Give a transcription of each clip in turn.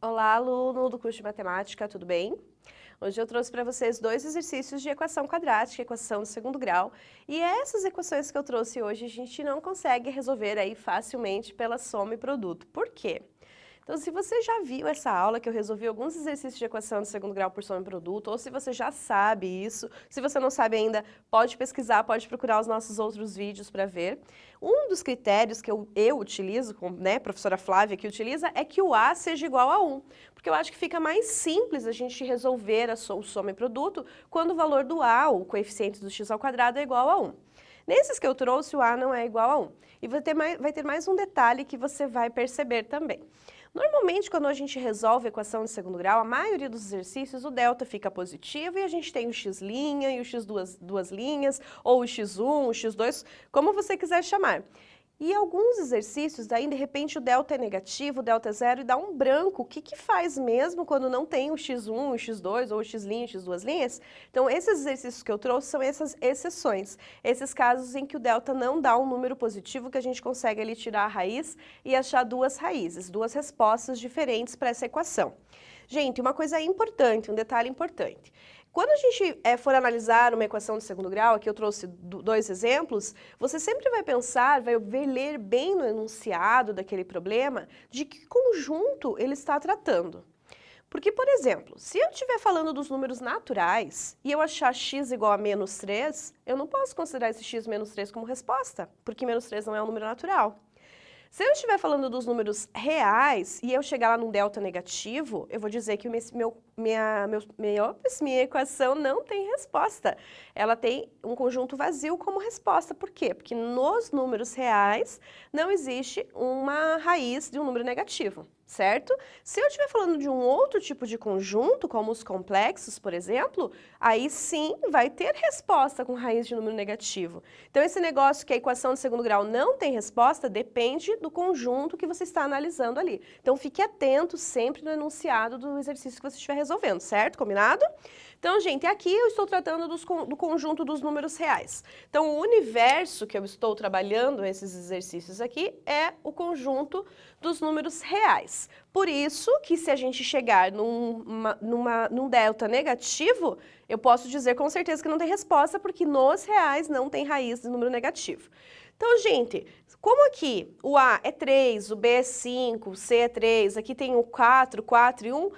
Olá, aluno do curso de matemática, tudo bem? Hoje eu trouxe para vocês dois exercícios de equação quadrática, equação de segundo grau. E essas equações que eu trouxe hoje a gente não consegue resolver aí facilmente pela soma e produto. Por quê? Então, se você já viu essa aula que eu resolvi alguns exercícios de equação de segundo grau por soma e produto, ou se você já sabe isso, se você não sabe ainda, pode pesquisar, pode procurar os nossos outros vídeos para ver. Um dos critérios que eu utilizo, né, a professora Flávia que utiliza, é que o A seja igual a 1, porque eu acho que fica mais simples a gente resolver o soma e produto quando o valor do A, o coeficiente do x ao quadrado, é igual a 1. Nesses que eu trouxe, o A não é igual a 1. E vai ter mais um detalhe que você vai perceber também. Normalmente, quando a gente resolve a equação de segundo grau, a maioria dos exercícios, o delta fica positivo e a gente tem o x' e o x duas linhas, ou o x1, o x2, como você quiser chamar. E alguns exercícios, daí de repente o delta é negativo, o delta é zero e dá um branco. O que faz mesmo quando não tem o x1, o x2 ou o x', o x duas linhas? Então esses exercícios que eu trouxe são essas exceções, esses casos em que o delta não dá um número positivo que a gente consegue ali tirar a raiz e achar duas raízes, duas respostas diferentes para essa equação. Gente, uma coisa importante, um detalhe importante. Quando a gente for analisar uma equação de segundo grau, aqui eu trouxe dois exemplos, você sempre vai pensar, vai ler bem no enunciado daquele problema, de que conjunto ele está tratando. Porque, por exemplo, se eu estiver falando dos números naturais e eu achar x igual a menos 3, eu não posso considerar esse x menos 3 como resposta, porque menos 3 não é um número natural. Se eu estiver falando dos números reais e eu chegar lá num delta negativo, eu vou dizer que minha equação não tem resposta. Ela tem um conjunto vazio como resposta. Por quê? Porque nos números reais não existe uma raiz de um número negativo, certo? Se eu estiver falando de um outro tipo de conjunto, como os complexos, por exemplo, aí sim vai ter resposta com raiz de número negativo. Então, esse negócio que a equação de segundo grau não tem resposta depende do conjunto que você está analisando ali. Então, fique atento sempre no enunciado do exercício que você estiver resolvendo, certo? Combinado? Então, gente, aqui eu estou tratando do conjunto dos números reais. Então, o universo que eu estou trabalhando esses exercícios aqui é o conjunto dos números reais. Por isso que se a gente chegar num delta negativo, eu posso dizer com certeza que não tem resposta, porque nos reais não tem raiz de número negativo. Então, gente, como aqui o A é 3, o B é 5, o C é 3, aqui tem o 4, 4 e 1,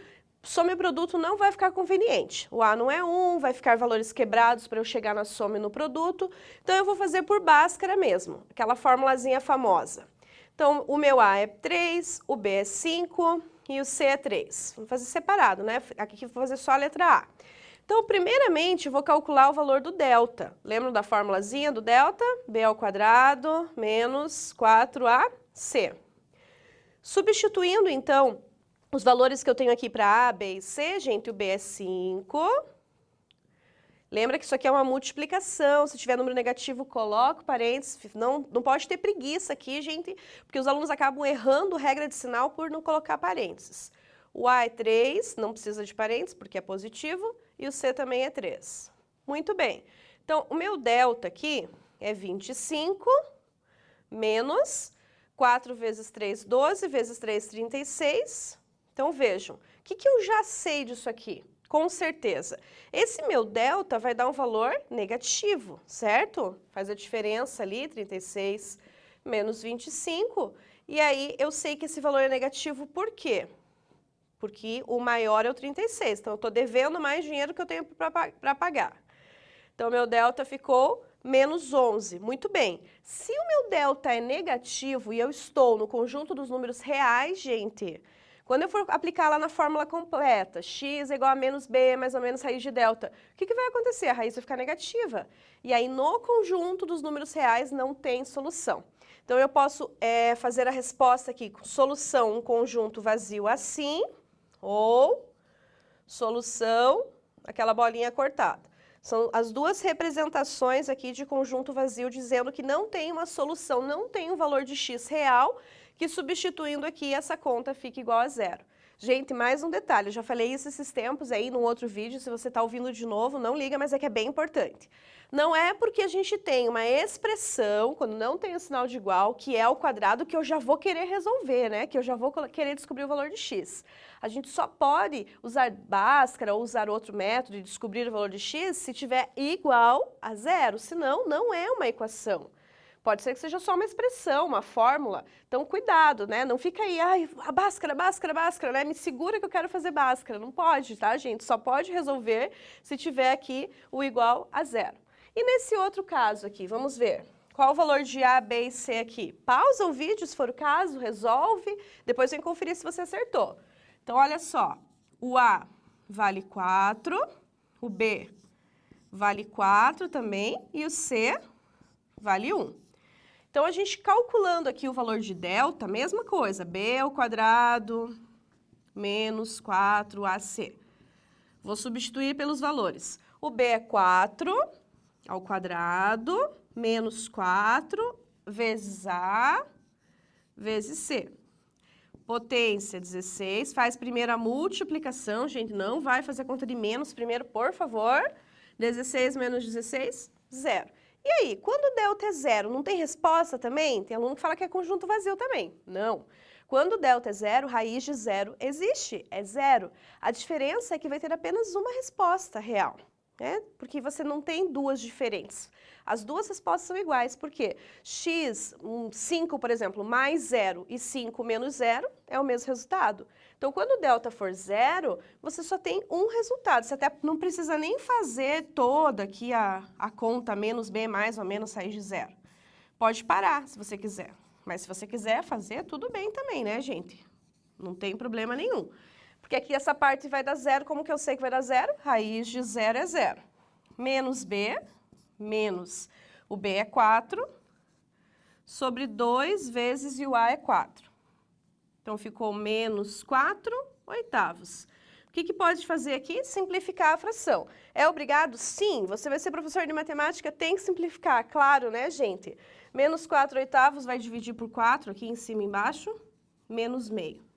soma e produto não vai ficar conveniente. O A não é 1, vai ficar valores quebrados para eu chegar na soma e no produto. Então, eu vou fazer por Bhaskara mesmo, aquela formulazinha famosa. Então, o meu A é 3, o B é 5 e o C é 3. Vamos fazer separado, né? Aqui eu vou fazer só a letra A. Então, primeiramente, eu vou calcular o valor do delta. Lembram da formulazinha do delta? B ao quadrado menos 4AC. Substituindo, então, os valores que eu tenho aqui para A, B e C, gente, o B é 5. Lembra que isso aqui é uma multiplicação, se tiver número negativo, coloca parênteses, não pode ter preguiça aqui, gente, porque os alunos acabam errando regra de sinal por não colocar parênteses. O A é 3, não precisa de parênteses porque é positivo, e o C também é 3. Muito bem, então o meu delta aqui é 25 menos 4 vezes 3, 12, vezes 3, 36. Então vejam, o que eu já sei disso aqui? Com certeza. Esse meu delta vai dar um valor negativo, certo? Faz a diferença ali, 36 menos 25. E aí, eu sei que esse valor é negativo por quê? Porque o maior é o 36. Então, eu estou devendo mais dinheiro que eu tenho para pagar. Então, meu delta ficou menos 11. Muito bem. Se o meu delta é negativo e eu estou no conjunto dos números reais, gente, quando eu for aplicar lá na fórmula completa, x é igual a menos b mais ou menos raiz de delta, o que vai acontecer? A raiz vai ficar negativa. E aí, no conjunto dos números reais, não tem solução. Então, eu posso fazer a resposta aqui com solução, um conjunto vazio assim, ou solução, aquela bolinha cortada. São as duas representações aqui de conjunto vazio dizendo que não tem uma solução, não tem um valor de x real, que substituindo aqui essa conta fica igual a zero. Gente, mais um detalhe, eu já falei isso esses tempos aí num outro vídeo, se você está ouvindo de novo, não liga, mas é que é bem importante. Não é porque a gente tem uma expressão, quando não tem o sinal de igual, que é o quadrado, que eu já vou querer resolver, né? Que eu já vou querer descobrir o valor de x. A gente só pode usar Bhaskara ou usar outro método de descobrir o valor de x se tiver igual a zero, senão não é uma equação. Pode ser que seja só uma expressão, uma fórmula. Então, cuidado, né? Não fica aí, ai, a Bhaskara, né? Me segura que eu quero fazer Bhaskara. Não pode, tá, gente? Só pode resolver se tiver aqui o igual a zero. E nesse outro caso aqui, vamos ver. Qual o valor de A, B e C aqui? Pausa o vídeo, se for o caso, resolve. Depois vem conferir se você acertou. Então, olha só. O A vale 4, o B vale 4 também e o C vale 1. Então, a gente calculando aqui o valor de delta, mesma coisa, b ao quadrado menos 4ac. Vou substituir pelos valores. O b é 4 ao quadrado menos 4 vezes a vezes c. Potência 16, faz primeiro a multiplicação, gente, não vai fazer conta de menos primeiro, por favor. 16 menos 16, 0. E aí, quando o delta é zero, não tem resposta também? Tem aluno que fala que é conjunto vazio também. Não. Quando o delta é zero, raiz de zero existe, é zero. A diferença é que vai ter apenas uma resposta real, né? Porque você não tem duas diferentes. As duas respostas são iguais, porque x, 5, por exemplo, mais 0 e 5 menos 0 é o mesmo resultado. Então, quando o delta for zero, você só tem um resultado. Você até não precisa nem fazer toda aqui a conta menos b mais ou menos raiz de zero. Pode parar, se você quiser. Mas se você quiser fazer, tudo bem também, né, gente? Não tem problema nenhum. Porque aqui essa parte vai dar zero, como que eu sei que vai dar zero? Raiz de zero é zero. Menos b, menos o b é 4, sobre 2 vezes e o a é 4. Então, ficou menos 4 oitavos. O que pode fazer aqui? Simplificar a fração. É obrigado? Sim. Você vai ser professor de matemática, tem que simplificar, claro, né, gente? Menos 4 oitavos vai dividir por 4, aqui em cima e embaixo, menos meio.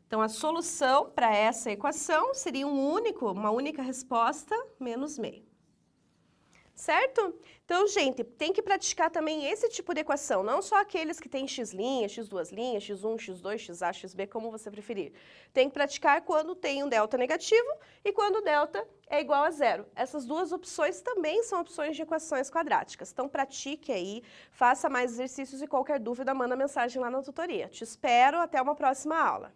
Então, a solução para essa equação seria uma única resposta, menos meio. Certo? Então, gente, tem que praticar também esse tipo de equação, não só aqueles que têm x', x2', x1, x2, xa, xb, como você preferir. Tem que praticar quando tem um delta negativo e quando o delta é igual a zero. Essas duas opções também são opções de equações quadráticas. Então, pratique aí, faça mais exercícios e qualquer dúvida, manda mensagem lá na tutoria. Te espero, até uma próxima aula.